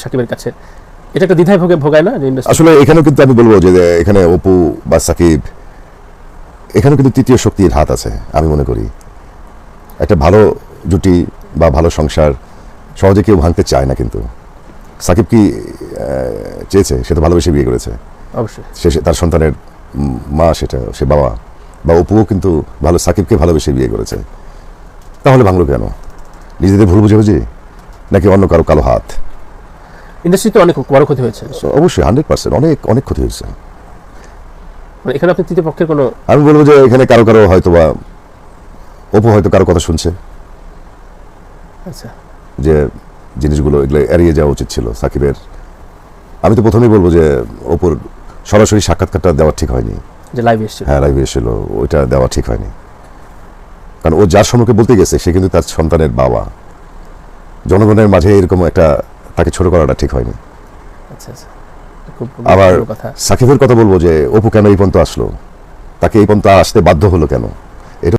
সাকিবের কাছে এটা একটা দ্বিধায় ভোগায় না আসলে এখানেও কিন্তু আমি বলবো যে এখানে অপু বা সাকিব এখানে কিন্তু তৃতীয় শক্তির হাত আছে আমি মনে করি একটা ভালো জুটি বা ভালো সংসার সহজে কেউ ভাঙতে চায় না কিন্তু সাকিব কি চেয়েছে সে তো ভালোবেসে বিয়ে করেছে অবশ্যই সে তার সন্তানের মা সেটা সে বাবা বা অপুও কিন্তু সাকিবকে ভালোবেসে বিয়ে করেছে তাহলে ভাঙলো কেন নিজেদের ভুল বুঝাবুঝি নাকি অন্য কারো কালো হাত ইন্ডাস্ট্রিতে অনেক বড় ক্ষতি হয়েছে অবশ্যই 100% অনেক ক্ষতি হয়েছে এখানে আপনি তৃতীয় পক্ষের কোনো আমি বলবো যে এখানে কারো হয়তো বা অপু হয়তো কারো কথা শুনছে আচ্ছা যে জিনিসগুলো এগুলো এড়িয়ে যাওয়া উচিত ছিল সাকিবের আমি তো প্রথমেই বলবো যে অপুর সরাসরি সাক্ষাৎকারটা দেওয়া ঠিক হয়নি যে লাইভে এসেছিল হ্যাঁ লাইভে এসেছিল ওইটা দেওয়া ঠিক হয়নি কারণ ও যার সম্মুখে বলতে গেছে সে কিন্তু তার সন্তানের বাবা জনগণের মাঝে এরকম একটা তাকে ছোট করাটা ঠিক হয়নি আচ্ছা আচ্ছা খুব আবার কথা সাকিবের কথা বলবো যে অপু কেন এই পর্যন্ত আসলো তাকে এই পর্যন্ত আসতে বাধ্য হলো কেন